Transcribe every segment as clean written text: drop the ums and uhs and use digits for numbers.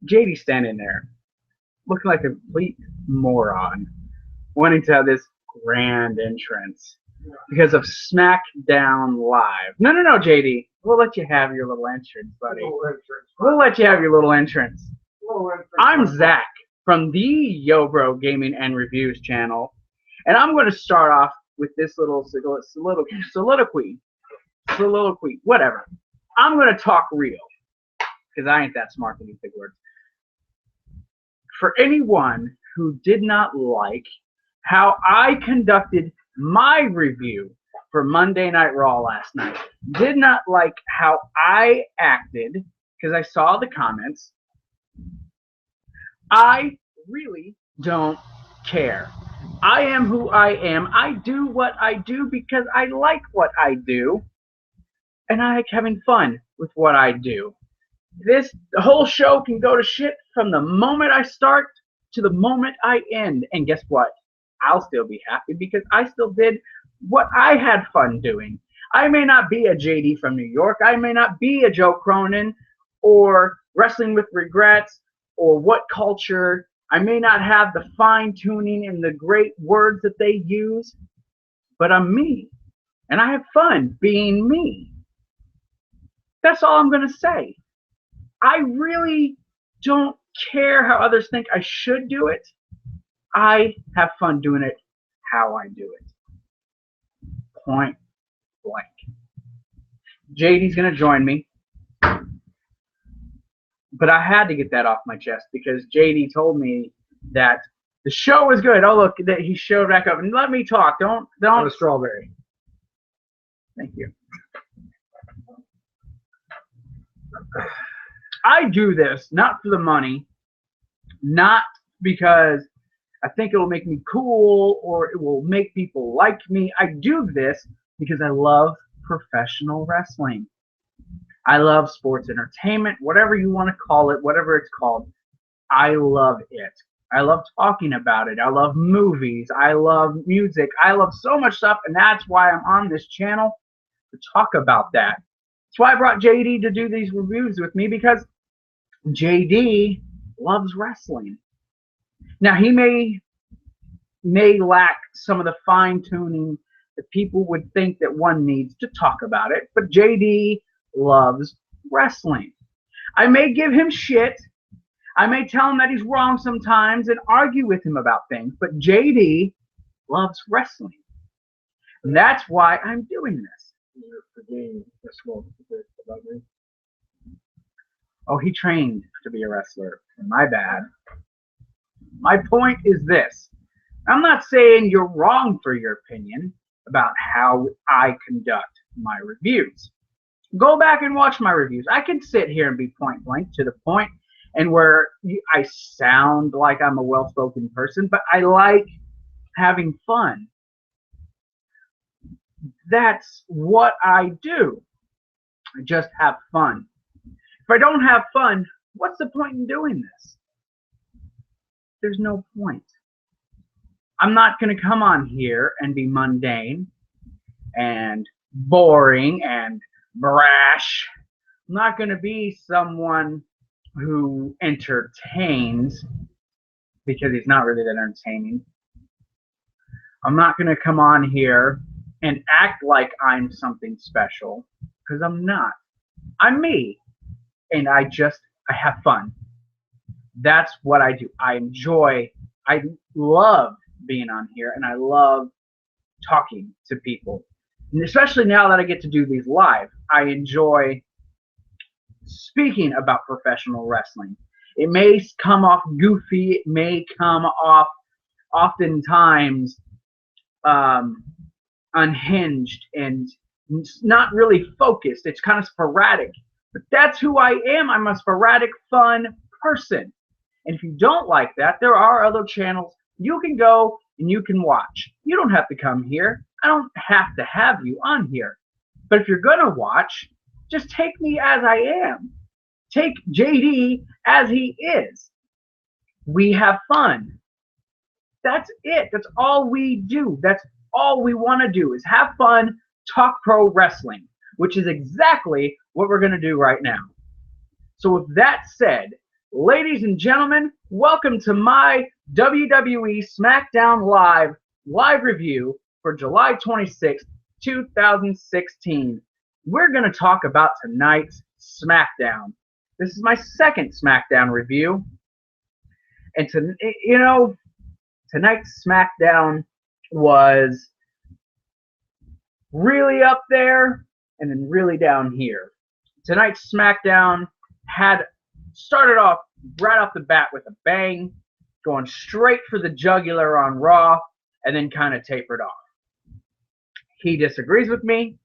JD standing there, looking like a complete moron, wanting to have this grand entrance because of SmackDown Live. No, JD. We'll let you have your little entrance, buddy. We'll let you have your little entrance. I'm Zakk from the YoBro Gaming and Reviews channel, and I'm going to start off with this little soliloquy, whatever. I'm going to talk real, because I ain't that smart to use big words. For anyone who did not like how I conducted my review for Monday Night Raw last night, did not like how I acted, because I saw the comments, I really don't care. I am who I am. I do what I do because I like what I do, and I like having fun with what I do. The whole show can go to shit from the moment I start to the moment I end. And guess what? I'll still be happy because I still did what I had fun doing. I may not be a JD from New York. I may not be a Joe Cronin or Wrestling with Regrets or What Culture. I may not have the fine tuning and the great words that they use, but I'm me. And I have fun being me. That's all I'm going to say. I really don't care how others think I should do it. I have fun doing it how I do it. Point blank. JD's going to join me. But I had to get that off my chest because JD told me that the show was good. Oh, look, that he showed back up. And let me talk. Don't. A strawberry. Thank you. I do this not for the money, not because I think it will make me cool or it will make people like me. I do this because I love professional wrestling. I love sports entertainment, whatever you want to call it, whatever it's called. I love it. I love talking about it. I love movies. I love music. I love so much stuff, and that's why I'm on this channel to talk about that. That's why I brought JD to do these reviews with me, because JD loves wrestling. Now, he may lack some of the fine-tuning that people would think that one needs to talk about it, but JD loves wrestling. I may give him shit. I may tell him that he's wrong sometimes and argue with him about things, but JD loves wrestling. And that's why I'm doing this. Oh, he trained to be a wrestler. My bad. My point is this. I'm not saying you're wrong for your opinion about how I conduct my reviews. Go back and watch my reviews. I can sit here and be point blank to the point and where I sound like I'm a well-spoken person, but I like having fun. That's what I do. I just have fun. If I don't have fun, what's the point in doing this? There's no point. I'm not going to come on here and be mundane and boring and brash. I'm not going to be someone who entertains, because he's not really that entertaining. I'm not going to come on here and act like I'm something special, because I'm not. I'm me, and I have fun. That's what I do. I love being on here, and I love talking to people. And especially now that I get to do these live, I enjoy speaking about professional wrestling. It may come off goofy. It may come off oftentimes unhinged and not really focused. It's kind of sporadic. But that's who I am. I'm a sporadic, fun person. And if you don't like that, there are other channels you can go and you can watch. You don't have to come here. I don't have to have you on here. But if you're going to watch, just take me as I am. Take JD as he is. We have fun. That's it. That's all we do. That's all we want to do is have fun, talk pro wrestling, which is exactly what we're going to do right now. So with that said, ladies and gentlemen, welcome to my WWE SmackDown live review for July 26th, 2016. We're going to talk about tonight's SmackDown. This is my second SmackDown review. And tonight's SmackDown was really up there and then really down here. Tonight's SmackDown had started off right off the bat with a bang, going straight for the jugular on Raw, and then kind of tapered off. He disagrees with me.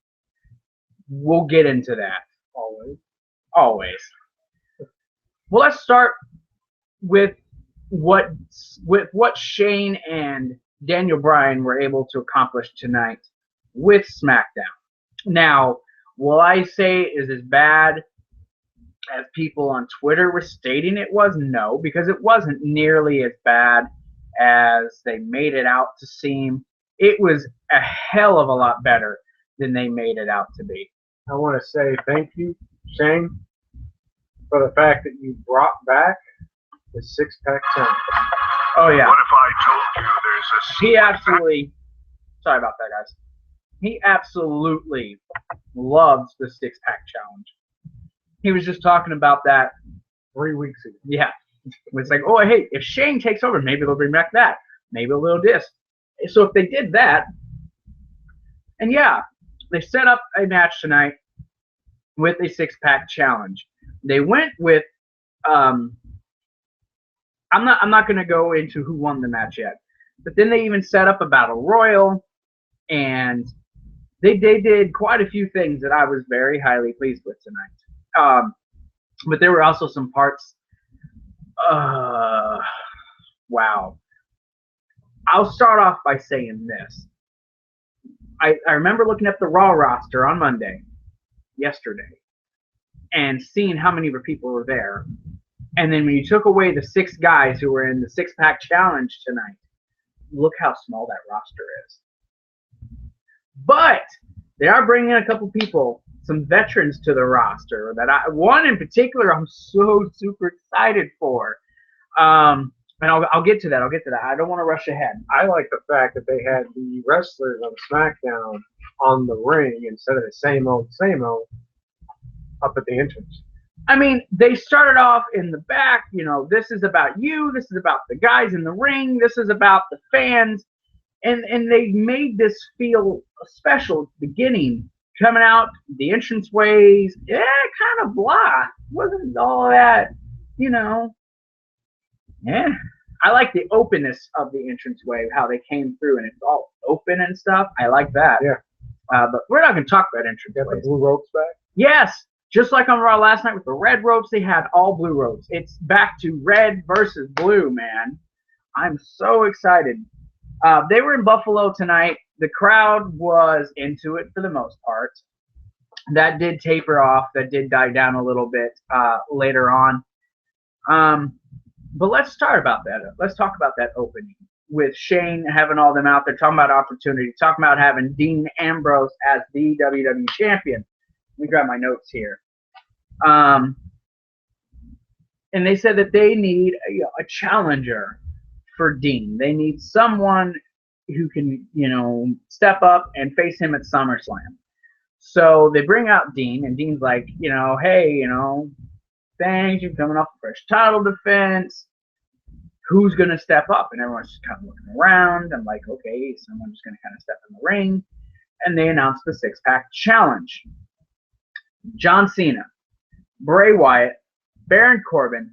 We'll get into that. Always. Well, let's start with what Shane and Daniel Bryan were able to accomplish tonight with SmackDown. Now, will I say is as bad as people on Twitter were stating it was? No, because it wasn't nearly as bad as they made it out to seem. It was a hell of a lot better than they made it out to be. I want to say thank you, Shane, for the fact that you brought back the six-pack challenge. Oh, yeah. What if I told you there's a... He absolutely... Sorry about that, guys. He absolutely loves the six-pack challenge. He was just talking about that 3 weeks ago. Yeah. It's like, oh, hey, if Shane takes over, maybe they'll bring back that. Maybe a little disc. So if they did that, and yeah, they set up a match tonight with a six-pack challenge. They went with, I'm not going to go into who won the match yet, but then they even set up a battle royal, and they did quite a few things that I was very highly pleased with tonight. But there were also some parts. Wow. I'll start off by saying this. I remember looking at the Raw roster on Monday, yesterday, and seeing how many people were there. And then when you took away the 6 guys who were in the six-pack challenge tonight, look how small that roster is. But they are bringing a couple people, some veterans to the roster. One in particular I'm so super excited for. And I'll get to that. I don't want to rush ahead. I like the fact that they had the wrestlers on SmackDown on the ring instead of the same old up at the entrance. I mean, they started off in the back. This is about you. This is about the guys in the ring. This is about the fans. And they made this feel special at the beginning. Coming out, the entranceways, kind of blah. Wasn't all that, Yeah. I like the openness of the entranceway, how they came through, and it's all open and stuff. I like that. Yeah. But we're not going to talk about entranceways. Get the blue ropes back? Yes. Just like on Raw last night with the red ropes, they had all blue ropes. It's back to red versus blue, man. I'm so excited. They were in Buffalo tonight. The crowd was into it for the most part. That did taper off. That did die down a little bit later on. But let's start about that. Let's talk about that opening with Shane having all them out there, talking about opportunity, talking about having Dean Ambrose as the WWE champion. Let me grab my notes here. And they said that they need a challenger for Dean. They need someone who can, step up and face him at SummerSlam. So they bring out Dean, and Dean's like, hey, thanks, you're coming off a fresh title defense. Who's going to step up? And everyone's just kind of looking around. I'm like, okay, someone's going to kind of step in the ring. And they announced the six-pack challenge. John Cena, Bray Wyatt, Baron Corbin,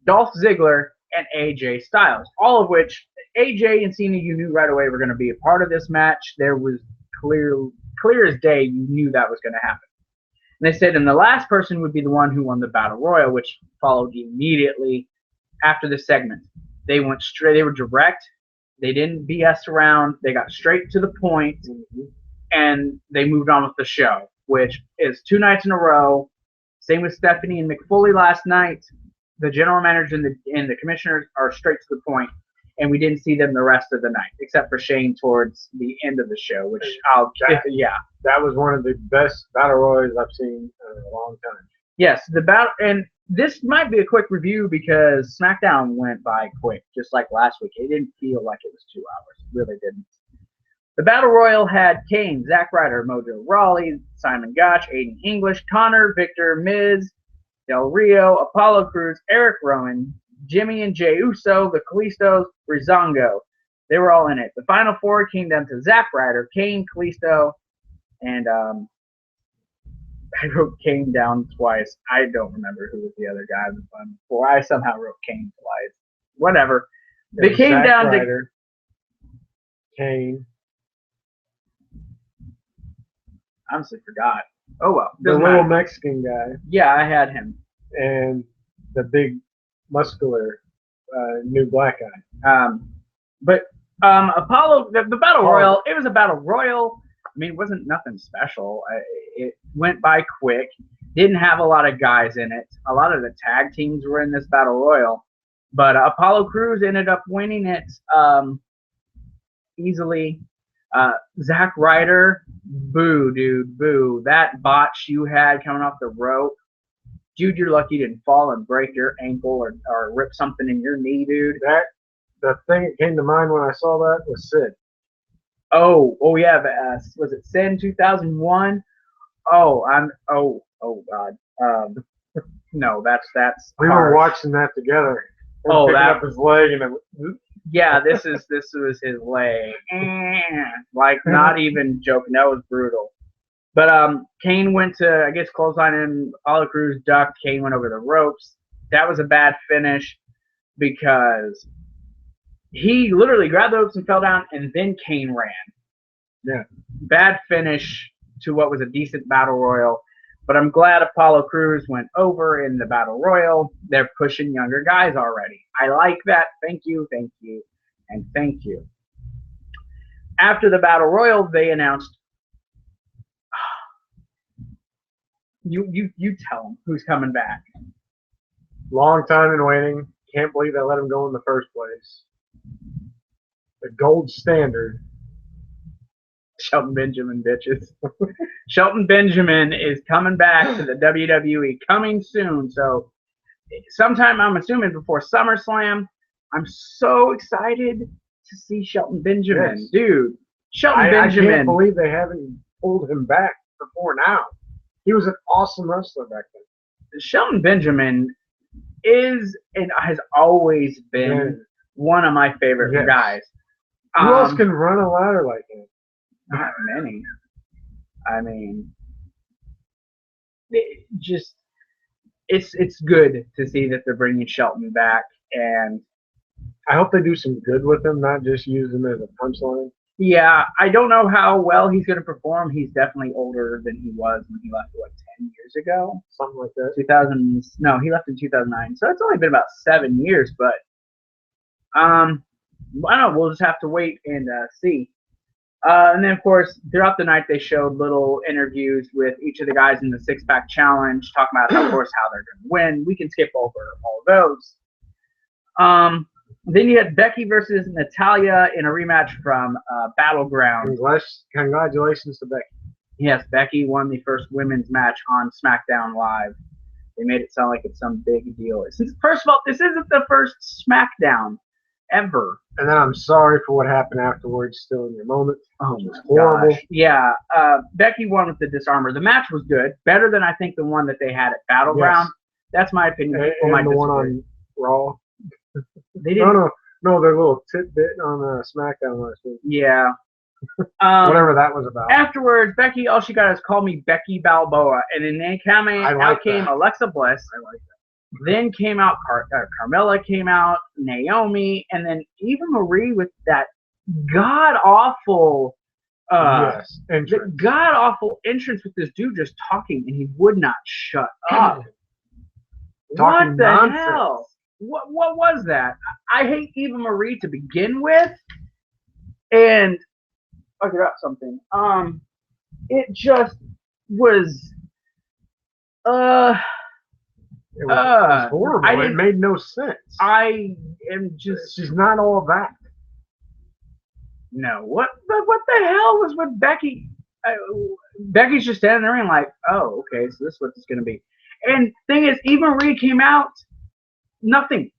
Dolph Ziggler, and AJ Styles. All of which, AJ and Cena, you knew right away were going to be a part of this match. There was clear as day, you knew that was going to happen. And they said, and the last person would be the one who won the Battle Royal, which followed immediately after the segment. They went straight, they were direct. They didn't BS around. They got straight to the point, and they moved on with the show, which is 2 nights in a row. Same with Stephanie and McFoley last night. The general manager and the commissioners are straight to the point. and we didn't see them the rest of the night, except for Shane towards the end of the show, which that was one of the best battle royals I've seen in a long time. Yes, the battle, and this might be a quick review because SmackDown went by quick, just like last week. It didn't feel like it was 2 hours. It really didn't. The Battle Royal had Kane, Zack Ryder, Mojo Rawley, Simon Gotch, Aiden English, Connor, Victor, Miz, Del Rio, Apollo Crews, Eric Rowan, Jimmy and Jey Uso, the Kalistos, Breezango. They were all in it. The final 4 came down to Zack Ryder, Kane, Kalisto, and I wrote Kane down twice. I don't remember who was the other guy before. I somehow wrote Kane twice. Whatever. They came Zack down Ryder, Kane. I honestly forgot. Oh well. The little Mexican guy. Yeah, I had him. And the big, muscular, new black guy. But Apollo, the Battle Royal, it was a Battle Royal. I mean, it wasn't nothing special. It went by quick. Didn't have a lot of guys in it. A lot of the tag teams were in this Battle Royal. But Apollo Crews ended up winning it easily. Zack Ryder, boo, dude, boo. That botch you had coming off the rope. Dude, you're lucky you didn't fall and break your ankle or rip something in your knee, dude. The thing that came to mind when I saw that was Sid. Oh yeah, was it Sin 2001? Oh God. No, that's we harsh. were watching that together. Oh, picking that up his leg and yeah, this was his leg. Like, not even joking. That was brutal. But Kane went to, I guess, clothesline him. Apollo Crews ducked. Kane went over the ropes. That was a bad finish because he literally grabbed the ropes and fell down, and then Kane ran. Yeah. Bad finish to what was a decent battle royal. But I'm glad Apollo Crews went over in the battle royal. They're pushing younger guys already. I like that. Thank you, and thank you. After the battle royal, they announced. You tell them who's coming back. Long time in waiting. Can't believe they let him go in the first place. The gold standard. Shelton Benjamin, bitches. Shelton Benjamin is coming back to the WWE coming soon. So sometime, I'm assuming, before SummerSlam. I'm so excited to see Shelton Benjamin. Yes. Dude, Shelton Benjamin. I can't believe they haven't pulled him back before now. He was an awesome wrestler back then. Shelton Benjamin is and has always been one of my favorite guys. Who else can run a ladder like him? Not many. I mean, it's good to see that they're bringing Shelton back, and I hope they do some good with him, not just use him as a punchline. Yeah, I don't know how well he's going to perform. He's definitely older than he was when he left, 10 years ago? Something like that. He left in 2009. So it's only been about 7 years, but I don't know. We'll just have to wait and see. And then, of course, throughout the night, they showed little interviews with each of the guys in the six-pack challenge, talking about, of course, how they're going to win. We can skip over all of those. Then you had Becky versus Natalya in a rematch from Battleground. Congratulations to Becky. Yes, Becky won the first women's match on SmackDown Live. They made it sound like it's some big deal. First of all, this isn't the first SmackDown ever. And then I'm sorry for what happened afterwards, still in your moment. Oh, my horrible. Gosh. Yeah, Becky won with the disarmer. The match was good. Better than, I think, the one that they had at Battleground. Yes. That's my opinion. And the one on Raw. They didn't. No, their little tidbit on SmackDown last week. Yeah. Whatever that was about. Afterwards, Becky, all she got is call me Becky Balboa. And then out came Alexa Bliss. I like that. Then came out Carmella came out, Naomi, and then Eva Marie with that god-awful god-awful entrance with this dude just talking, and he would not shut up. What the hell? What was that? I hate Eva Marie to begin with, and I forgot something. It just was It was horrible. I It didn't. made no sense. I am just She's not all that. no. What the hell was with Becky? Becky's just standing there and like, oh, okay, so this is what it's gonna be. And thing is, even Rhea came out. Nothing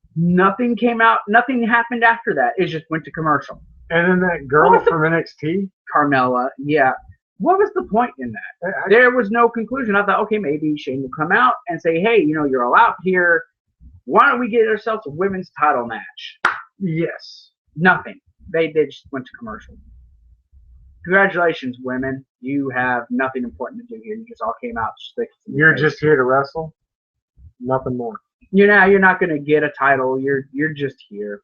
came out. Nothing happened after that. It just went to commercial. And then that girl from NXT, Carmella, yeah. What was the point in that? There was no conclusion. I thought, okay, maybe Shane will come out and say, hey, you're all out here. Why don't we get ourselves a women's title match? yes. Nothing. They just went to commercial. Congratulations, women. You have nothing important to do here. You just all came out. You're just here to wrestle. Nothing more. You're not going to get a title. You're just here.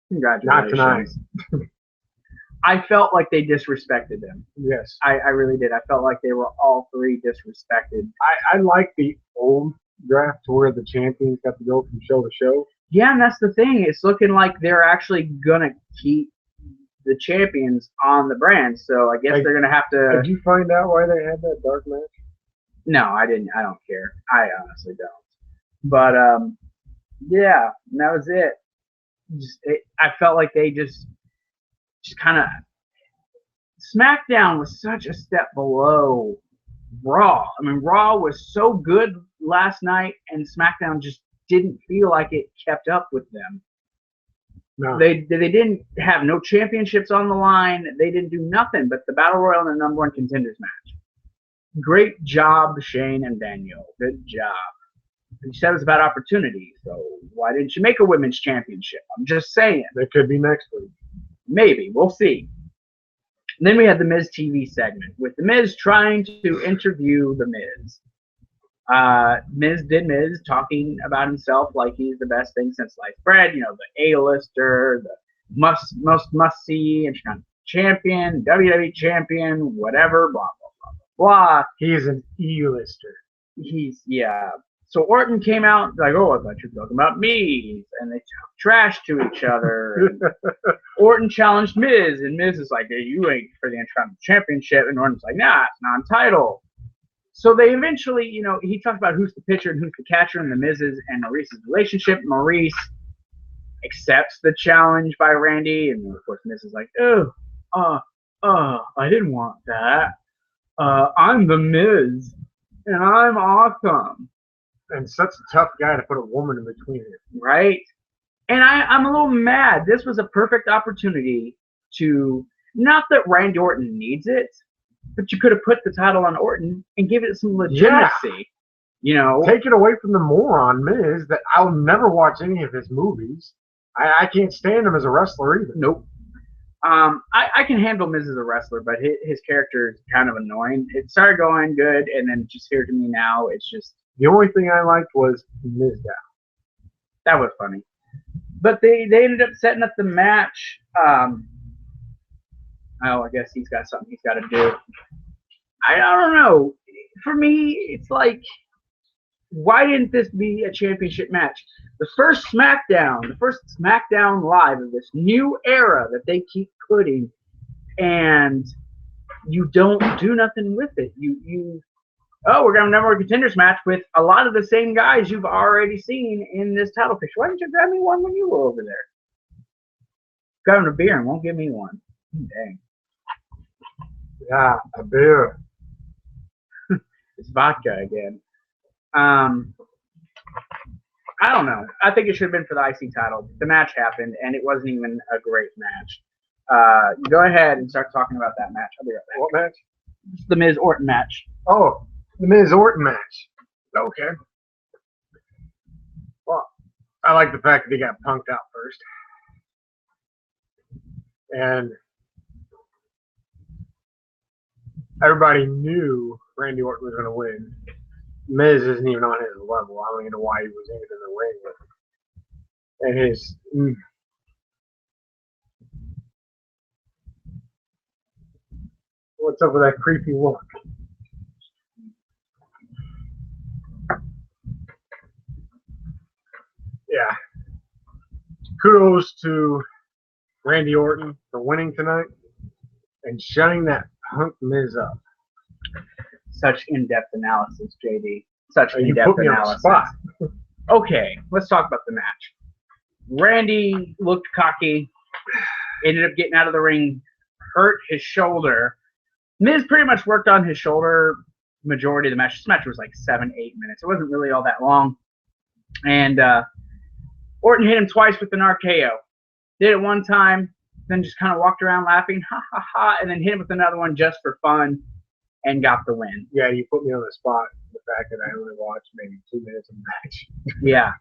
Congratulations. Not tonight. I felt like they disrespected them. Yes. I really did. I felt like they were all three disrespected. I like the old draft where the champions got to go from show to show. Yeah, and that's the thing. It's looking like they're actually going to keep the champions on the brand. So I guess they're going to have to... Did you find out why they had that dark match? No, I didn't. I don't care. I honestly don't. But, yeah, that was it. I felt like they just kind of... SmackDown was such a step below Raw. I mean, Raw was so good last night, and SmackDown just didn't feel like it kept up with them. No. They didn't have no championships on the line. They didn't do nothing but the Battle Royal and the number one contenders match. Great job, Shane and Daniel. Good job. You said it was about opportunity, so why didn't you make a women's championship? I'm just saying. It could be next week. Maybe. We'll see. And then we had the Miz TV segment with the Miz trying to interview the Miz. Miz did Miz talking about himself like he's the best thing since sliced bread. The A-lister, the most must-see and champion, WWE champion, whatever, blah, blah, blah, blah. He's an E-lister. Yeah. So Orton came out like, oh, I thought you were talking about me. And they talk trash to each other. And Orton challenged Miz, and Miz is like, hey, you ain't for the Intercontinental Championship. And Orton's like, nah, it's non-title. So they eventually, he talked about who's the pitcher and who's the catcher in the Miz's and Maurice's relationship. Maurice accepts the challenge by Randy. And, of course, Miz is like, I didn't want that. I'm the Miz, and I'm awesome. And such a tough guy to put a woman in between him. Right? And I'm a little mad. This was a perfect opportunity to, not that Randy Orton needs it, but you could have put the title on Orton and give it some legitimacy. Yeah. Take it away from the moron Miz that I'll never watch any of his movies. I can't stand him as a wrestler either. Nope. I can handle Miz as a wrestler, but his character is kind of annoying. It started going good, and then just here to me now, it's just... The only thing I liked was Miz down. That was funny. But they ended up setting up the match. I guess he's got something he's got to do. I don't know. For me, it's like, why didn't this be a championship match? The first SmackDown Live of this new era that they keep putting, and you don't do nothing with it. We're going to have another contenders match with a lot of the same guys you've already seen in this title picture. Why didn't you grab me one when you were over there? Grabbing a beer and won't give me one. Dang. Yeah, a beer. It's vodka again. I don't know. I think it should have been for the IC title. The match happened, and it wasn't even a great match. Go ahead and start talking about that match. I'll be right back. What match? It's the Miz Orton match. Oh, the Miz Orton match. Okay. Well, I like the fact that he got punked out first. And everybody knew Randy Orton was going to win. Miz isn't even on his level. I don't even know why he was even in the ring with him. And his... What's up with that creepy look? Yeah. Kudos to Randy Orton for winning tonight and shutting that punk Miz up. Such in-depth analysis, JD. Such You in-depth put me on the analysis. spot. Okay, let's talk about the match. Randy looked cocky, ended up getting out of the ring, hurt his shoulder. Miz pretty much worked on his shoulder majority of the match. This match was like 7-8 minutes. It wasn't really all that long. And Orton hit him twice with an RKO. Did it one time, then just kind of walked around laughing, ha ha ha, and then hit him with another one just for fun and got the win. Yeah, you put me on the spot. The fact that I only watched maybe 2 minutes of the match. Yeah.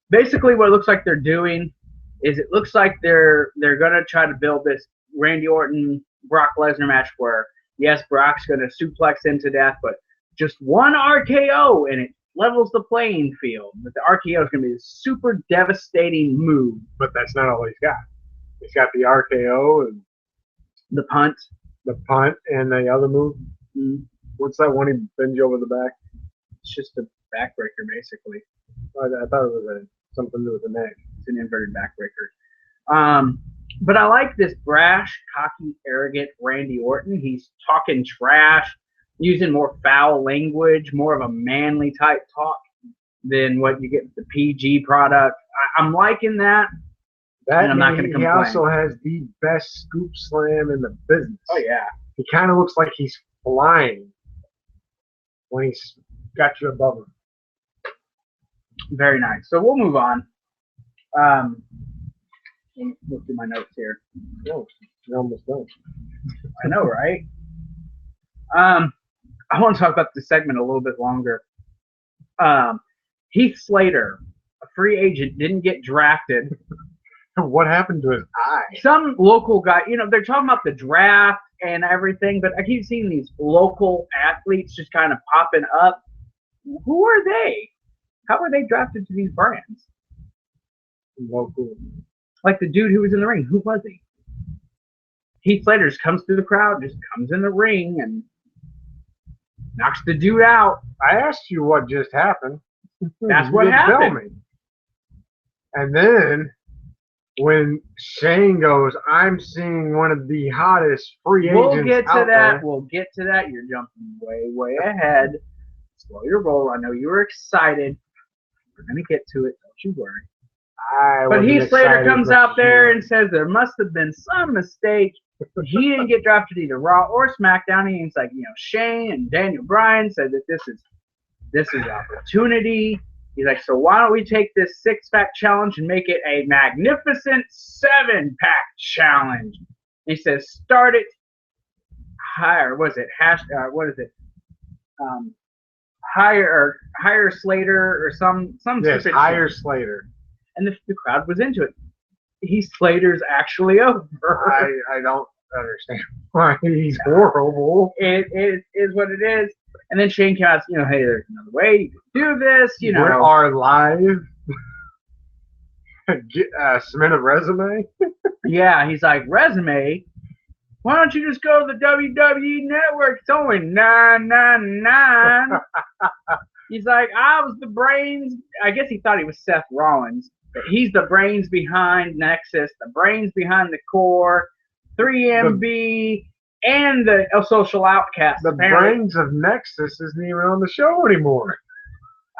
Basically, what it looks like they're doing is it looks like they're gonna try to build this Randy Orton Brock Lesnar match where yes, Brock's gonna suplex him to death, but just one RKO and it levels the playing field. But the RKO is gonna be a super devastating move. But that's not all he's got. He's got the RKO and The punt. And the other move. Mm, What's that one he bends you over the back? it's just a backbreaker, basically. I thought it was something to do with the neck. It's an inverted backbreaker. But I like this brash, cocky, arrogant Randy Orton. He's talking trash, using more foul language, more of a manly type talk than what you get with the PG product. I'm liking that. And I'm not going to complain. He also has the best scoop slam in the business. Oh, yeah. He kind of looks like he's flying when he's got you above him. Very nice. So we'll move on. Let me look through my notes here. No, you're almost done. I know, right? I want to talk about this segment a little bit longer. Heath Slater, a free agent, didn't get drafted. What happened to his eye? Some local guy, they're talking about the draft and everything, but I keep seeing these local athletes just kind of popping up. Who are they? How were they drafted to these brands? Local. Like the dude who was in the ring, who was he? Heath Slater just comes through the crowd, just comes in the ring and knocks the dude out. I asked you what just happened. That's what happened. Tell me. And then when Shane goes, I'm seeing one of the hottest free agents We'll get to out that. there. We'll get to that. You're jumping way, way ahead. Slow your roll. I know you were excited. We're going to get to it. Don't you worry. But Heath Slater comes out there and says there must have been some mistake. He didn't get drafted either Raw or SmackDown. He's like, Shane and Daniel Bryan said that this is opportunity. He's like, so why don't we take this 6-pack challenge and make it a magnificent 7-pack challenge? And he says, start it higher. What is it? What is it? Hire Slater or some yes, stupid hire shit. Slater. And the crowd was into it. Heath Slater's actually over. I don't understand why he's horrible. It is what it is. And then Shane came out, hey, there's another way you can do this. We are live. Submit a resume. Yeah, he's like, resume? Why don't you just go to the WWE Network? It's only $9.99. He's like, I was the brains. I guess he thought he was Seth Rollins. But he's the brains behind Nexus, the brains behind the Core, 3MB, and the Social Outcast. The brains of Nexus isn't even on the show anymore.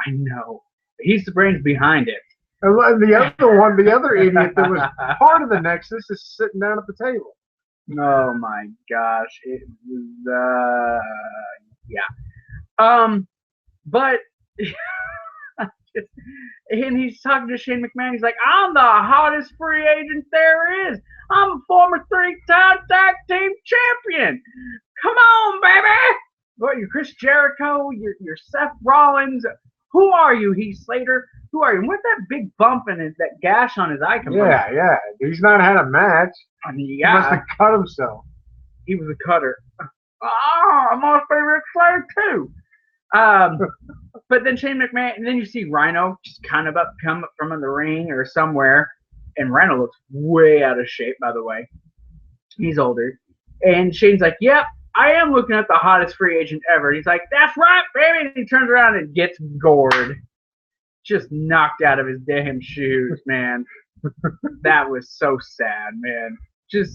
I know. He's the brains behind it. And the other idiot that was part of the Nexus is sitting down at the table. Oh my gosh. It was, yeah. But, and he's talking to Shane McMahon. He's like, I'm the hottest free agent there is. I'm a former 3-time tag team champion. Come on, baby. What, you're Chris Jericho? You're Seth Rollins. Who are you, Heath Slater? Who are you? And what's that big bump and that gash on his eye? Yeah. He's not had a match. I mean, He must have cut himself. He was a cutter. Oh, I'm on favorite Slater too. But then Shane McMahon, and then you see Rhino just kind of come up from the ring or somewhere, and Rhino looks way out of shape, by the way. He's older. And Shane's like, yep, I am looking at the hottest free agent ever. And he's like, that's right, baby. And he turns around and gets gored. Just knocked out of his damn shoes, man. That was so sad, man. That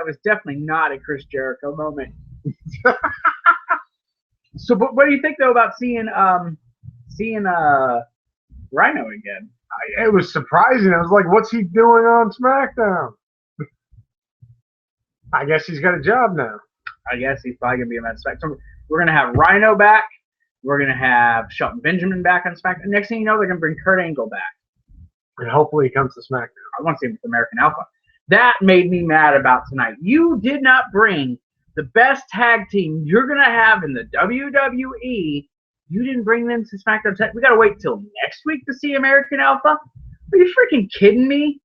was definitely not a Chris Jericho moment. So, but what do you think though about seeing seeing Rhino again. It was surprising. I was like, what's he doing on SmackDown? I guess he's got a job now. I guess he's probably gonna be on that SmackDown. We're gonna have Rhino back. We're gonna have Shelton Benjamin back on SmackDown. Next thing you know, they're gonna bring Kurt Angle back. And hopefully he comes to SmackDown. I want to see him with American Alpha. That made me mad about tonight. You did not bring the best tag team you're gonna have in the WWE. You didn't bring them to SmackDown. We gotta wait till next week to see American Alpha. Are you freaking kidding me?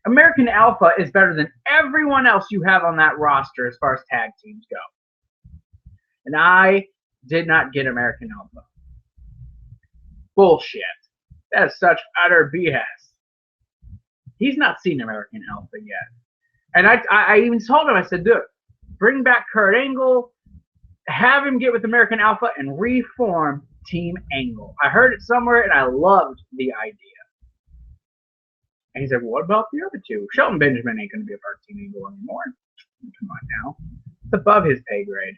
American Alpha is better than everyone else you have on that roster as far as tag teams go. And I did not get American Alpha. Bullshit. That is such utter BS. He's not seen American Alpha yet. And I even told him, I said, dude, bring back Kurt Angle, have him get with American Alpha, and reform Team Angle. I heard it somewhere, and I loved the idea. And he said, well, what about the other two? Shelton Benjamin ain't going to be a part of Team Angle anymore. Come on now. It's above his pay grade.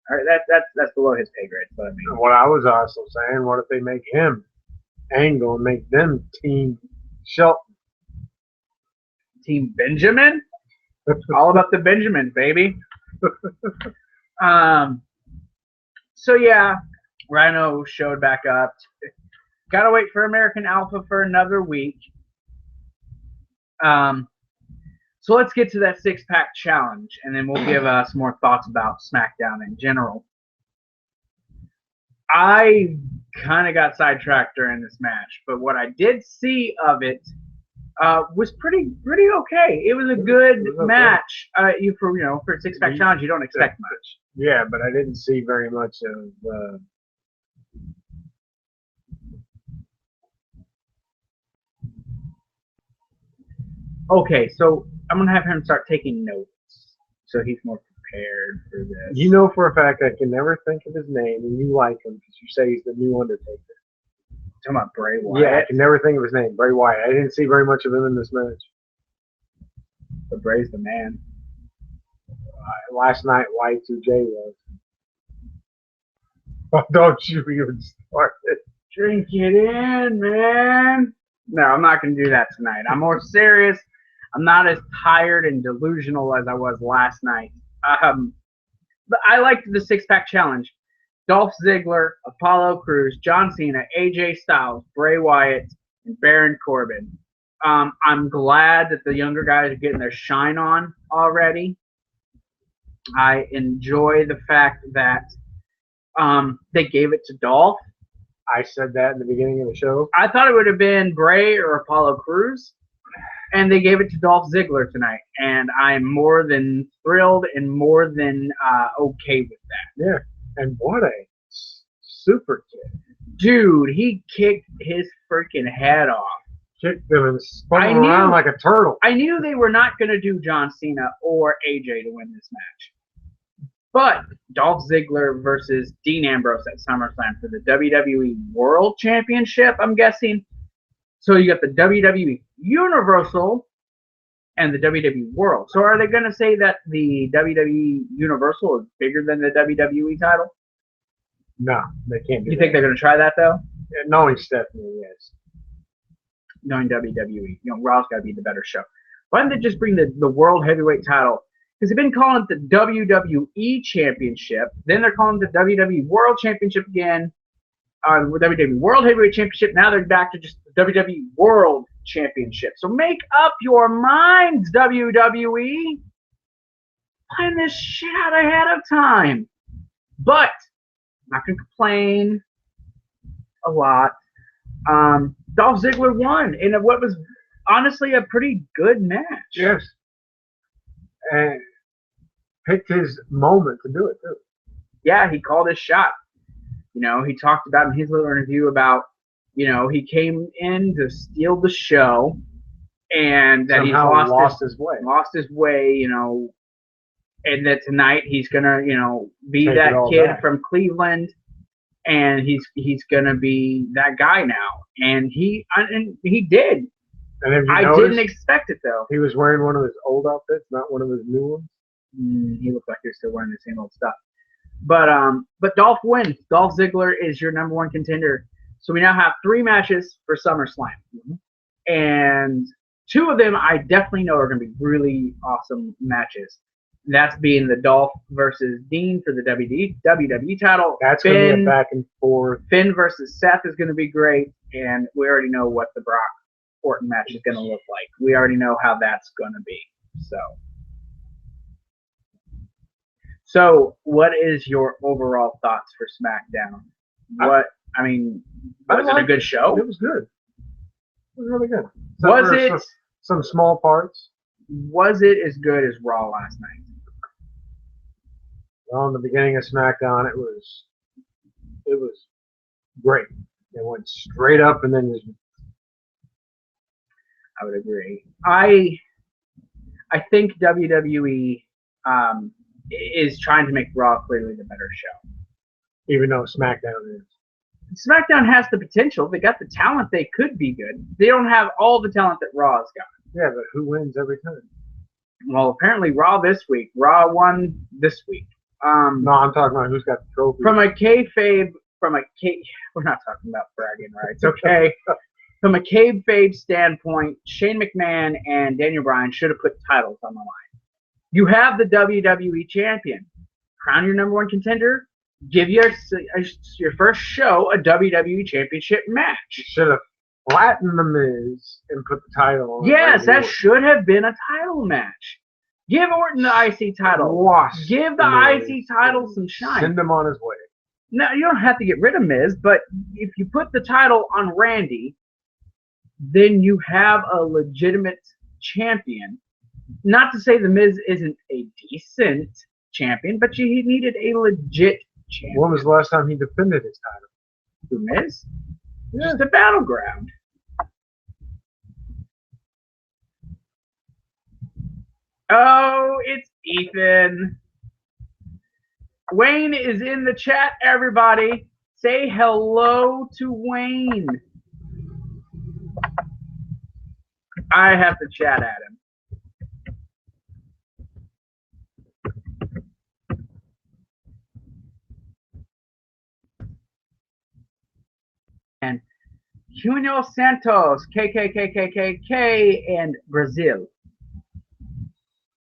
All right, that's below his pay grade. But I mean, what I was also saying, what if they make him Angle and make them Team Shelton? Team Benjamin? All about the Benjamins, baby. So yeah, Rhino showed back up. Gotta wait for American Alpha for another week. So let's get to that six-pack challenge, and then we'll give us more thoughts about SmackDown in general. I kind of got sidetracked during this match, but what I did see of it was pretty okay. It was a good match. For a six-pack challenge, you don't expect much. Yeah, but I didn't see very much of. Okay, so I'm gonna have him start taking notes, so he's more prepared for this. You know for a fact I can never think of his name, and you like him because you say he's the new Undertaker. Talking about Bray Wyatt. Yeah, I can never think of his name. Bray Wyatt. I didn't see very much of him in this match. But Bray's the man. Last night, Y2J was. Oh, don't you even start it. Drink it in, man. No, I'm not going to do that tonight. I'm more serious. I'm not as tired and delusional as I was last night. But I liked the six-pack challenge. Dolph Ziggler, Apollo Crews, John Cena, AJ Styles, Bray Wyatt, and Baron Corbin. I'm glad that the younger guys are getting their shine on already. I enjoy the fact that they gave it to Dolph. I said that in the beginning of the show. I thought it would have been Bray or Apollo Crews, and they gave it to Dolph Ziggler tonight. And I'm more than thrilled and more than okay with that. Yeah, and what a super kick. Dude, he kicked his freaking head off. Kicked him and spun him around like a turtle. I knew they were not going to do John Cena or AJ to win this match. But Dolph Ziggler versus Dean Ambrose at SummerSlam for the WWE World Championship, I'm guessing. So you got the WWE Universal and the WWE World. So are they going to say that the WWE Universal is bigger than the WWE title? No, they can't do that. You think they're going to try that, though? Yeah, knowing Stephanie, yes. Knowing WWE. Raw's got to be the better show. Why don't they just bring the World Heavyweight title? Because they've been calling it the WWE Championship. Then they're calling it the WWE World Championship again. WWE World Heavyweight Championship. Now they're back to just the WWE World Championship. So make up your minds, WWE. Plan this shit out ahead of time. But I'm not going to complain a lot. Dolph Ziggler won in what was honestly a pretty good match. Yes. And picked his moment to do it, too. Yeah, he called his shot. He talked about in his little interview about, he came in to steal the show and that he lost his way. Lost his way, and that tonight he's going to, be take that kid back from Cleveland and he's going to be that guy now. And he did. And I didn't expect it, though. He was wearing one of his old outfits, not one of his new ones. He looked like he was still wearing the same old stuff. But Dolph wins. Dolph Ziggler is your number one contender. So we now have 3 matches for SummerSlam. And 2 of them I definitely know are going to be really awesome matches. That's being the Dolph versus Dean for the WWE title. That's going to be a back and forth. Finn versus Seth is going to be great. And we already know what the Brock Orton match is going to look like. We already know how that's going to be. So what is your overall thoughts for SmackDown? Was it a good show? It was good. It was really good. Was it some small parts? Was it as good as Raw last night? Well, in the beginning of SmackDown, it was great. It went straight up and then just. I would agree. I think WWE is trying to make Raw clearly the better show. Even though SmackDown is. SmackDown has the potential. They got the talent. They could be good. They don't have all the talent that Raw's got. Yeah, but who wins every time? Well, apparently Raw this week. Raw won this week. No, I'm talking about who's got the trophy. We're not talking about bragging rights, okay? From a kayfabe standpoint, Shane McMahon and Daniel Bryan should have put titles on the line. You have the WWE champion. Crown your number 1 contender. Give your first show a WWE championship match. You should have flattened The Miz and put the title on. Yes, that should have been a title match. Give Orton the IC title. Give the IC title some shine. Send him on his way. No, you don't have to get rid of Miz, but if you put the title on Randy, then you have a legitimate champion. Not to say the Miz isn't a decent champion, but he needed a legit champion. When was the last time he defended his title? The Miz? Yeah. Just a battleground. Oh, it's Ethan. Wayne is in the chat, everybody. Say hello to Wayne. I have to chat at him. And Junio Santos, KKKKKK, and Brazil.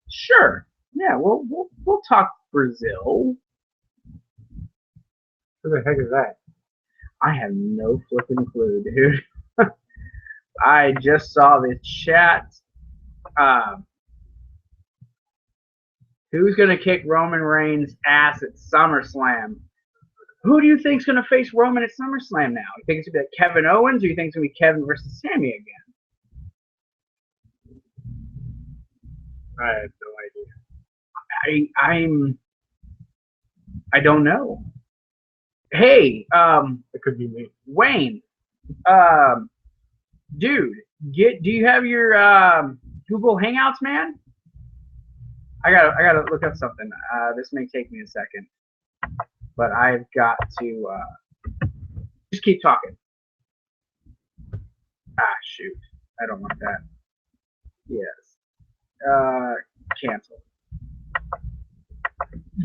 Sure. Yeah, we'll talk Brazil. Who the heck is that? I have no flipping clue, dude. I just saw this chat. Who's gonna kick Roman Reigns' ass at SummerSlam? Who do you think's gonna face Roman at SummerSlam now? You think it's gonna be like Kevin Owens, or you think it's gonna be Kevin versus Sami again? I have no idea. I don't know. Hey, it could be me. Wayne, dude, do you have your Google Hangouts, man? I gotta look up something. This may take me a second, but I've got to just keep talking. Shoot, I don't want that. Yes, cancel.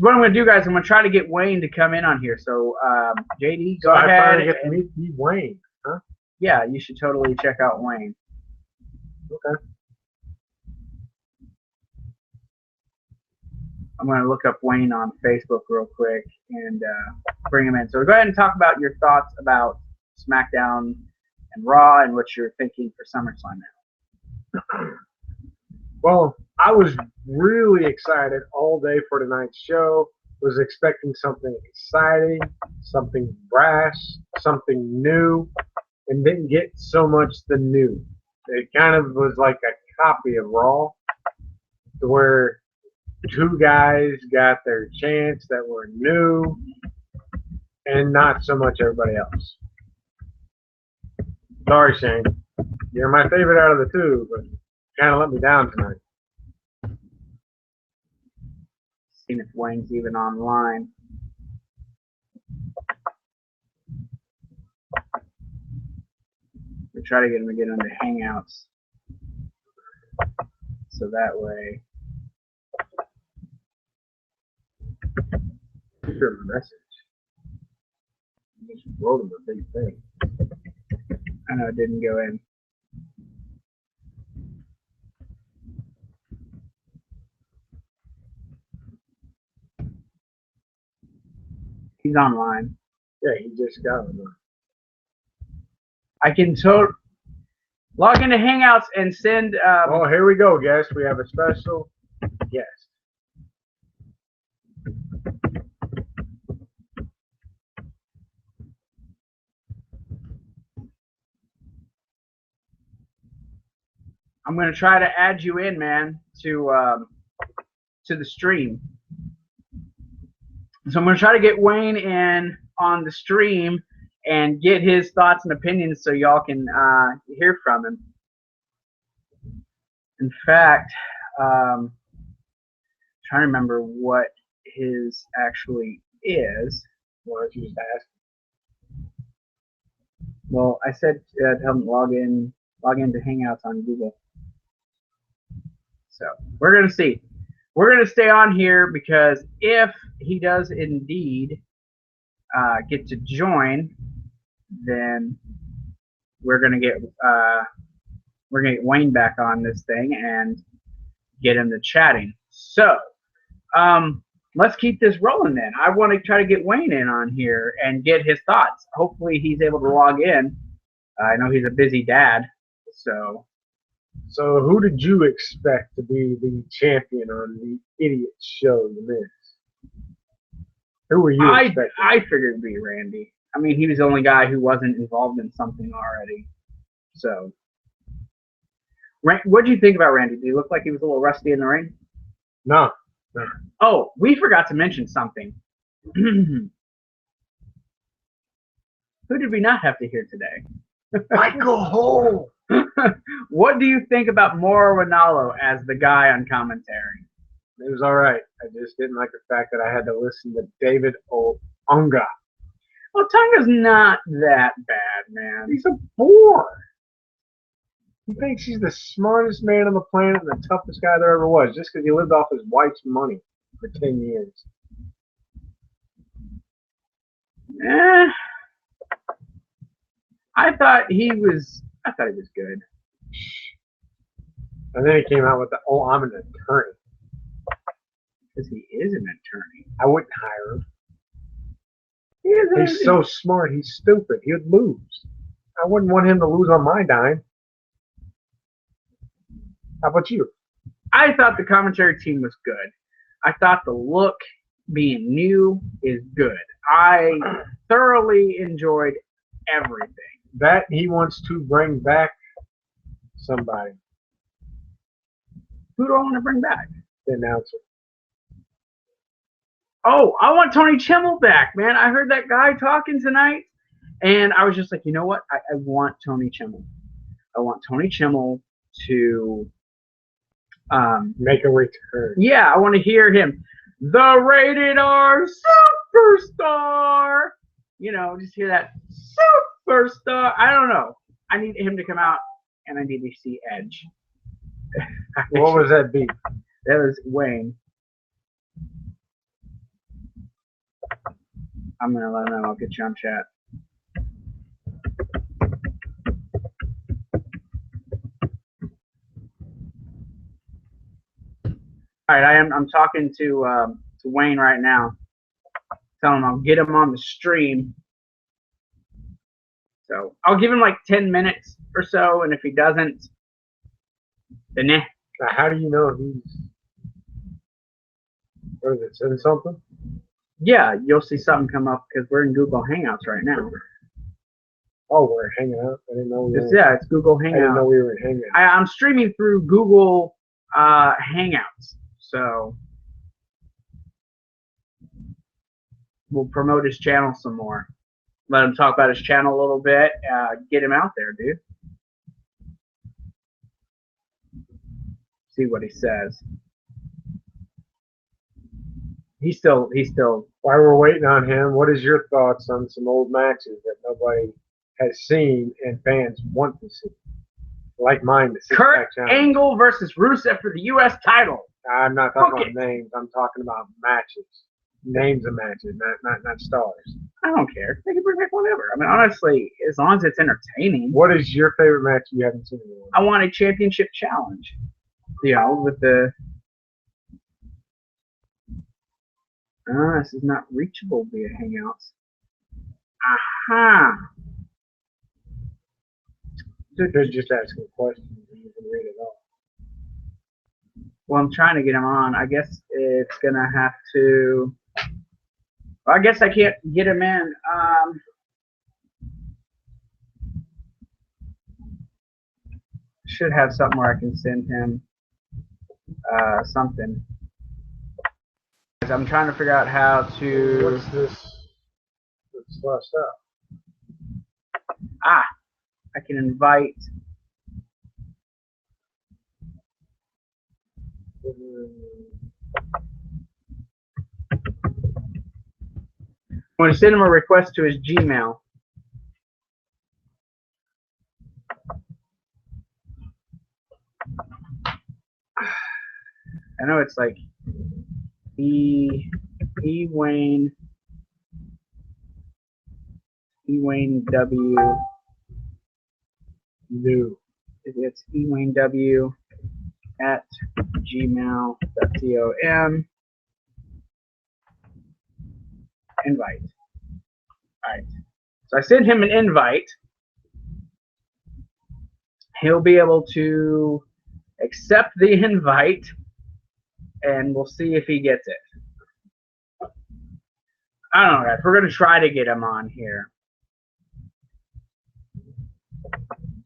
What I'm going to do, guys, I'm going to try to get Wayne to come in on here. So, JD, go ahead. I finally get to meet Wayne, huh? Yeah, you should totally check out Wayne. Okay. I'm going to look up Wayne on Facebook real quick and bring him in. So go ahead and talk about your thoughts about SmackDown and Raw and what you're thinking for SummerSlam now. Well, I was really excited all day for tonight's show. Was expecting something exciting, something brash, something new, and didn't get so much the new. It kind of was like a copy of Raw, to where 2 guys got their chance that were new, and not so much everybody else. Sorry, Shane. You're my favorite out of the 2, but kind of let me down tonight. Seeing if Wayne's even online. We try to get him to get into Hangouts, so that way. Your message. You just wrote him a big thing. I know it didn't go in. He's online. Yeah, he just got it. I can log into Hangouts and send. Oh, here we go, guys. We have a special guest. I'm gonna try to add you in, man, to the stream. So I'm gonna try to get Wayne in on the stream and get his thoughts and opinions so y'all can hear from him. In fact, trying to remember what his actually is. Why don't you just ask? Well, I said tell him log into Hangouts on Google. So we're gonna see. We're gonna stay on here because if he does indeed get to join, then we're gonna get Wayne back on this thing and get him to chatting. So let's keep this rolling then. I want to try to get Wayne in on here and get his thoughts. Hopefully he's able to log in. I know he's a busy dad, so. So who did you expect to be the champion on the idiot show you missed? Who were you expecting? I figured it'd be Randy. I mean, he was the only guy who wasn't involved in something already. So, what did you think about Randy? Did he look like he was a little rusty in the ring? No. Oh, we forgot to mention something. Who did we not have to hear today? Michael Hole. What do you think about Mauro Ranallo as the guy on commentary? It was all right. I just didn't like the fact that I had to listen to David Otunga. Well, Tonga's not that bad, man. He's a bore. He thinks he's the smartest man on the planet and the toughest guy there ever was, just because he lived off his wife's money for 10 years. I thought he was good. And then he came out with the, oh, I'm an attorney. Because he is an attorney. I wouldn't hire him. He's so smart, he's stupid. He would lose. I wouldn't want him to lose on my dime. How about you? I thought the commentary team was good. I thought the look being new is good. I thoroughly enjoyed everything. That he wants to bring back somebody. Who do I want to bring back? The announcer. Oh, I want Tony Chimmel back, man. I heard that guy talking tonight, and I was just like, you know what? I want Tony Chimmel. I want Tony Chimmel to make a return. Yeah, I want to hear him. The Rated R Superstar. You know, just hear that Superstar. I don't know. I need him to come out, and I need to see Edge. What was that beat? That was Wayne. I'm going to let him know. I'll get you on chat. All right, I'm talking to Wayne right now. Tell him I'll get him on the stream. So I'll give him like 10 minutes or so, and if he doesn't, then nah. Now, how do you know he's? What is it? Saying something? Yeah, you'll see something come up because we're in Google Hangouts right now. Oh, we're hanging out. I didn't know we were. Yeah, it's Google Hangouts. I didn't know we were hanging out. I'm streaming through Google Hangouts, so we'll promote his channel some more. Let him talk about his channel a little bit. Get him out there, dude. See what he says. He's still. While we're waiting on him, what is your thoughts on some old matches that nobody has seen and fans want to see? Like mine, the Kurt Angle versus Rusev for the U.S. title. I'm not talking about names. I'm talking about matches. Names of matches, not stars. I don't care. They can bring back whatever. I mean, honestly, as long as it's entertaining. What is your favorite match you haven't seen in a while? I want a championship challenge. You know, with the. This is not reachable via Hangouts. Aha! They're just asking questions and you can read it all. Well, I'm trying to get him on. I guess it's gonna have to. Well, I guess I can't get him in. Should have something where I can send him something. I'm trying to figure out how to. What's this? What's last up? Ah, I can invite. I'm going to send him a request to his Gmail. I know it's like Wayne W. New. It's eWayneW at gmail.com. Invite. Alright. So I sent him an invite. He'll be able to accept the invite, and we'll see if he gets it. I don't know, guys. We're going to try to get him on here.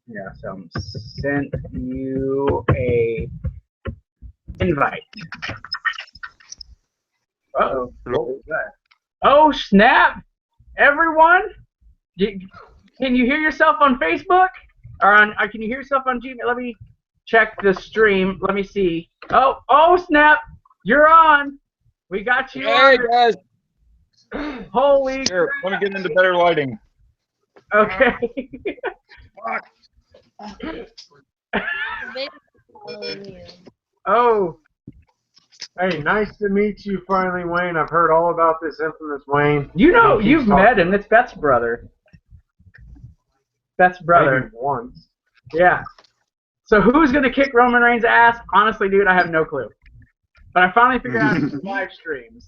Yeah, so sent you a invite. Uh-oh. What was that? Oh, snap! Everyone, can you hear yourself on Facebook? Or can you hear yourself on Gmail? Let me check the stream. Let me see. Oh, snap! You're on. We got you. Hey, on. guys. Holy. Here, let me get into better lighting. Okay. Oh. Hey, nice to meet you finally, Wayne. I've heard all about this infamous Wayne. You know, He keeps you've met him. It's Beth's brother. Beth's brother. Maybe once. Yeah. So who's going to kick Roman Reigns' ass? Honestly, dude, I have no clue. But I finally figured out his live streams.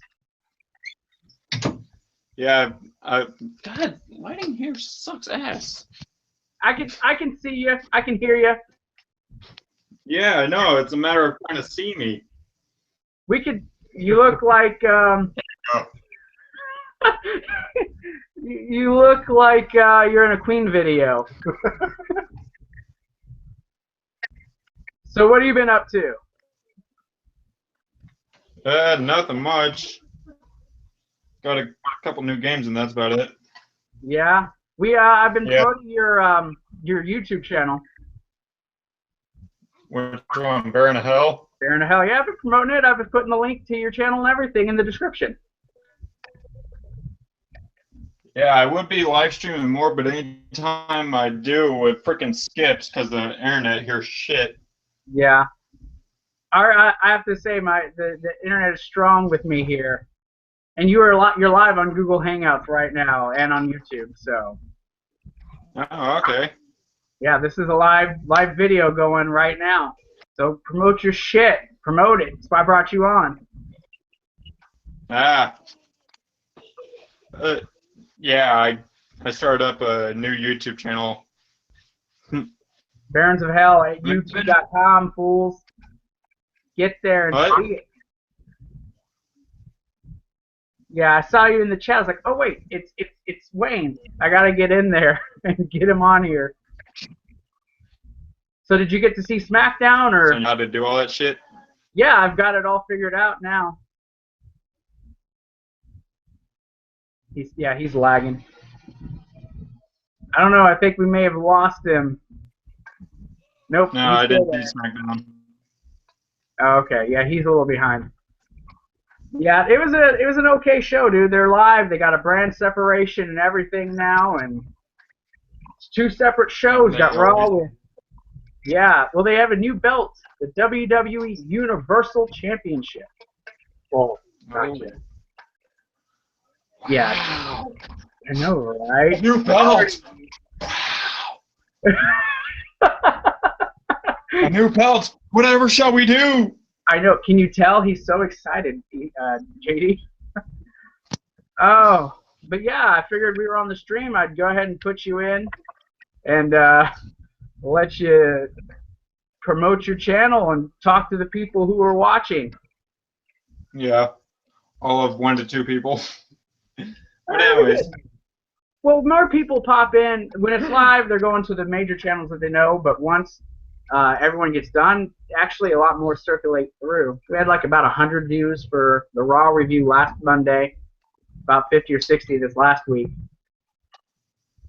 Yeah, God, lighting here sucks ass. I can see you. I can hear you. Yeah, I know. It's a matter of trying to see me. We could. You look like. You look like you're in a Queen video. So what have you been up to? Nothing much. Got a couple new games, and that's about it. Yeah, I've been promoting your YouTube channel. Which one? Bear in a Hell? Bear in a Hell. Yeah, I've been promoting it. I've been putting the link to your channel and everything in the description. Yeah, I would be live streaming more, but anytime I do, it freaking skips because the internet here's shit. Yeah. I have to say, the internet is strong with me here, and you're live on Google Hangouts right now and on YouTube. So. Oh, okay. Yeah, this is a live video going right now. So promote your shit. Promote it. That's why I brought you on. Yeah, I started up a new YouTube channel. Barons of Hell at youtube.com, fools. Get there and see it. Yeah, I saw you in the chat. I was like, oh wait, it's Wayne. I gotta get in there and get him on here. So did you get to see SmackDown or? So how to do all that shit? Yeah, I've got it all figured out now. He's lagging. I don't know. I think we may have lost him. Nope. No, I didn't do SmackDown. Oh, okay. Yeah, he's a little behind. Yeah, it was an okay show, dude. They're live. They got a brand separation and everything now, and it's two separate shows. Got Raw. Yeah. Well, they have a new belt, the WWE Universal Championship. Well, not yet. Yeah. I know, right? New belt. A new belt. Whatever shall we do? I know. Can you tell he's so excited, JD? Oh, but yeah, I figured we were on the stream. I'd go ahead and put you in and let you promote your channel and talk to the people who are watching. Yeah, all of 1 to 2 people. But anyways. Well, more people pop in. When it's live, they're going to the major channels that they know, but once everyone gets done, actually a lot more circulate through. We had like about 100 views for the Raw review last Monday, about 50 or 60 this last week.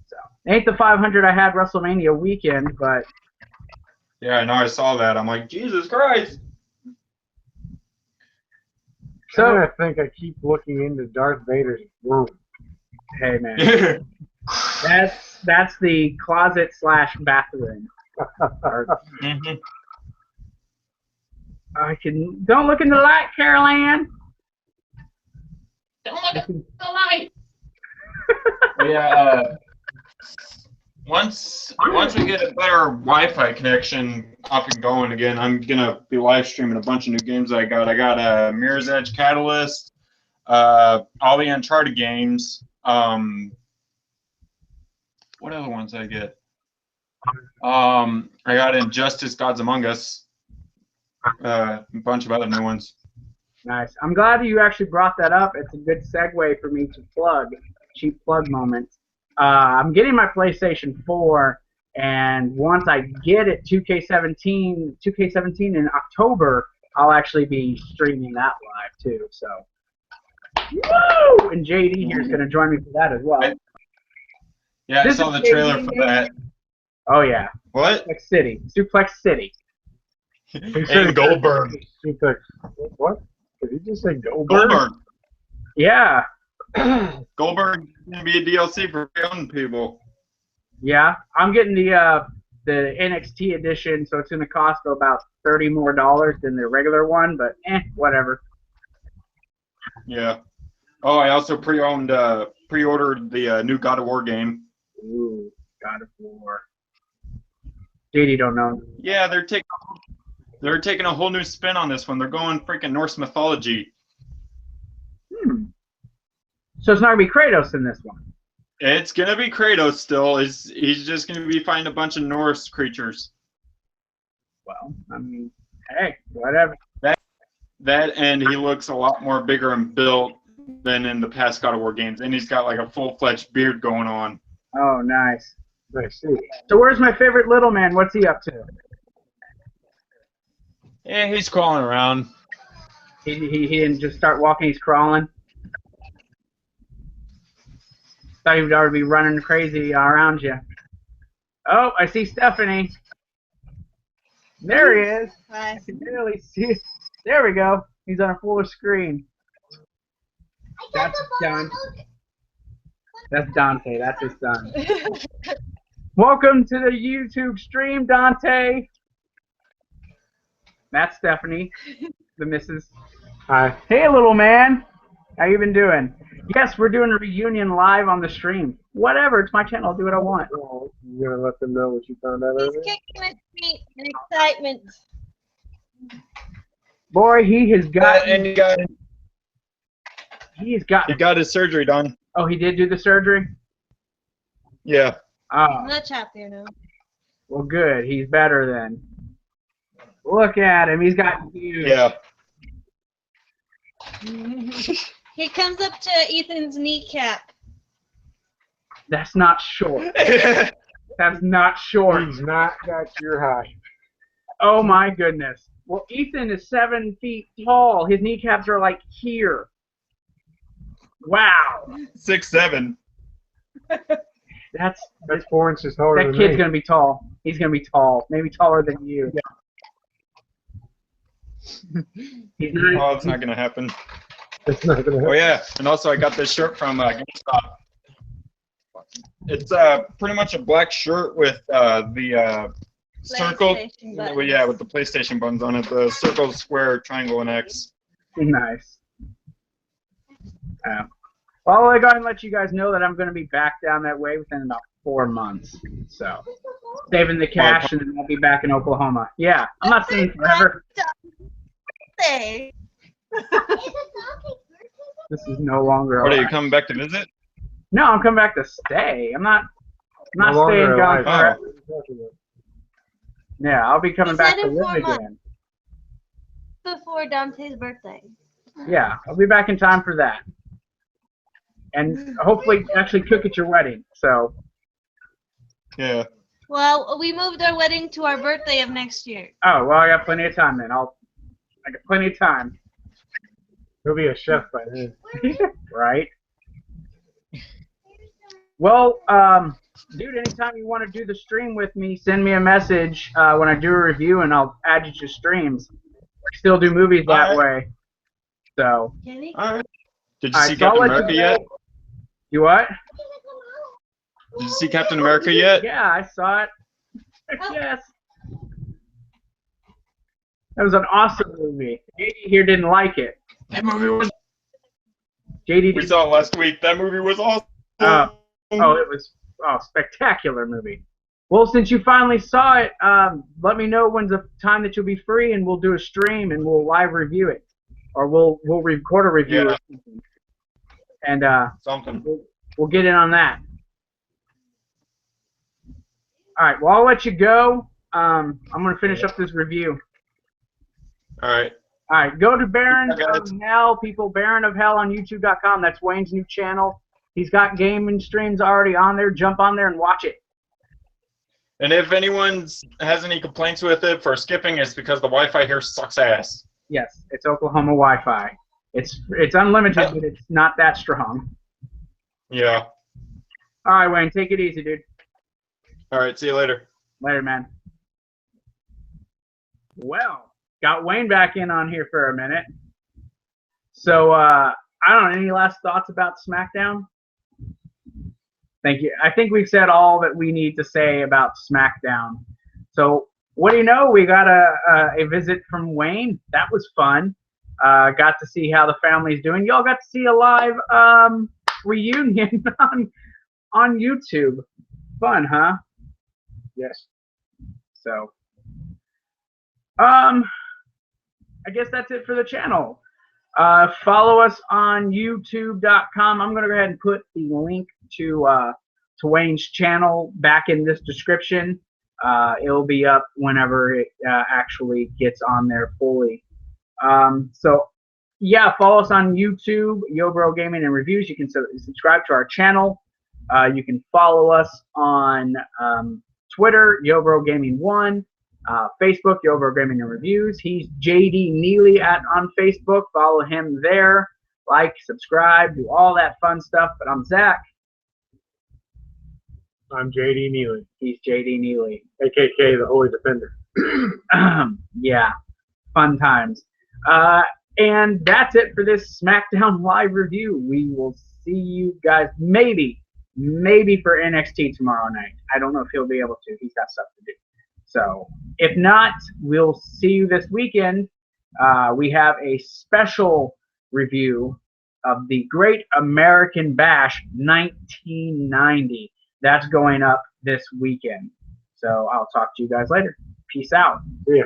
So, ain't the 500 I had WrestleMania weekend, but... Yeah, I know, I saw that. I'm like, Jesus Christ! So I think I keep looking into Darth Vader's room. Hey, man. That's the closet / bathroom. Mm-hmm. Don't look in the light, Carol Ann. Don't look at the light. Yeah, once we get a better Wi-Fi connection up and going again, I'm gonna be live streaming a bunch of new games I got. I got a Mirror's Edge Catalyst, all the Uncharted games. What other ones I get? I got Injustice: Gods Among Us, a bunch of other new ones. Nice. I'm glad you actually brought that up. It's a good segue for me to plug. Cheap plug moment. I'm getting my PlayStation 4, and once I get it 2K17 in October, I'll actually be streaming that live too. So, woo! And JD here is going to join me for that as well. Yeah, I saw the trailer for that. Oh yeah. What? Suplex City. Suplex City. And Goldberg. What? Did he just say Goldberg? Goldberg. Yeah. Goldberg gonna be a DLC for young people. Yeah, I'm getting the NXT edition, so it's gonna cost about $30 more than the regular one, but whatever. Yeah. Oh, I also pre-ordered the new God of War game. Ooh, God of War. JD don't know. Yeah, they're taking a whole new spin on this one. They're going freaking Norse mythology. So it's not gonna be Kratos in this one. It's gonna be Kratos still. He's just gonna be fighting a bunch of Norse creatures. Well, I mean, hey, whatever. That and he looks a lot more bigger and built than in the past God of War games, and he's got like a full-fledged beard going on. Oh, nice. I see. So where's my favorite little man? What's he up to? Yeah, he's crawling around. He didn't just start walking. He's crawling. Thought he would already be running crazy around you. Oh, I see Stephanie. There he is. Hi. I can barely see it. There we go. He's on a fuller screen. That's Dante. That's his son. Welcome to the YouTube stream, Dante. That's Stephanie, the missus. Hi. Hey, little man. How you been doing? Yes, we're doing a reunion live on the stream. Whatever, it's my channel. I'll do what I want. Well, you gonna let them know what you found out He's earlier? kicking his feet in excitement. Boy, he has got. And He got his surgery done. Oh, he did do the surgery? Yeah. Oh, Much happier now. well, good. He's better then. Look at him. He's got huge. Yeah. He comes up to Ethan's kneecap. That's not short. That's not short. He's not got your height. Oh my goodness. Well, Ethan is 7 feet tall. His kneecaps are like here. Wow. 6'7". That's 4 inches taller that than kid's me. gonna be tall. He's gonna be tall. Maybe taller than you. He's not, Oh, it's not gonna happen. It's not gonna Oh happen. yeah, and also I got this shirt from GameStop. It's pretty much a black shirt with the circle. PlayStation Well, buttons. yeah, with the PlayStation buttons on it. The circle, square, triangle, and X. nice. Well, I'll go ahead and let you guys know that I'm going to be back down that way within about 4 months. So, saving the cash, and then I'll be back in Oklahoma. Yeah, I'm not staying forever. Birthday. This is no longer. What, are you coming back to visit? No, I'm coming back to stay. I'm not No longer staying gone alive. forever. Yeah, I'll be coming He back said to in 4 live months. again. Before Dante's birthday. Yeah, I'll be back in time for that. And hopefully actually cook at your wedding. So, Yeah. Well, we moved our wedding to our birthday of next year. oh, well, I got plenty of time then. I got plenty of time. He'll be a chef by then. Right? Well, dude, anytime you want to do the stream with me, send me a message when I do a review, and I'll add you to streams. Still do movies that way. So. Kenny? All right. Did you All see right, so I'll Captain let America you know. yet? You what? Did you see Captain America yet? Yeah, I saw it. Yes. That was an awesome movie. JD here didn't like it. That movie was. JD We didn't. saw it last week. That movie was awesome. It was spectacular movie. Well, since you finally saw it, let me know when's the time that you'll be free, and we'll do a stream and we'll live review it, or we'll record a review or something. And Something. we'll get in on that. All right. Well, I'll let you go. I'm gonna finish up this review. All right. All right. Go to Baron Okay. of Hell, people. Baron of Hell on YouTube.com. That's Wayne's new channel. He's got gaming streams already on there. Jump on there and watch it. And if anyone has any complaints with it for skipping, it's because the Wi-Fi here sucks ass. Yes, it's Oklahoma Wi-Fi. It's unlimited, but it's not that strong. Yeah. All right, Wayne. Take it easy, dude. All right. See you later. Later, man. Well, got Wayne back in on here for a minute. So, I don't know, any last thoughts about SmackDown? Thank you. I think we've said all that we need to say about SmackDown. So, what do you know? We got a visit from Wayne. That was fun. Got to see how the family's doing. Y'all got to see a live reunion on YouTube. Fun, huh? Yes. So, I guess that's it for the channel. Follow us on YouTube.com. I'm going to go ahead and put the link to Wayne's channel back in this description. It'll be up whenever it actually gets on there fully. So, yeah, follow us on YouTube, YoBro Gaming and Reviews. You can subscribe to our channel. You can follow us on Twitter, YoBro Gaming 1. Facebook, YoBro Gaming and Reviews. He's JD Neely on Facebook. Follow him there. Like, subscribe, do all that fun stuff. But I'm Zakk. I'm JD Neely, He's JD Neely. AKK the Holy Defender. Yeah, fun times. And that's it for this SmackDown live review. We will see you guys maybe for NXT tomorrow night. I don't know if he'll be able to. He's got stuff to do. So, if not, we'll see you this weekend. We have a special review of the Great American Bash 1990. That's going up this weekend. So, I'll talk to you guys later. Peace out. See ya.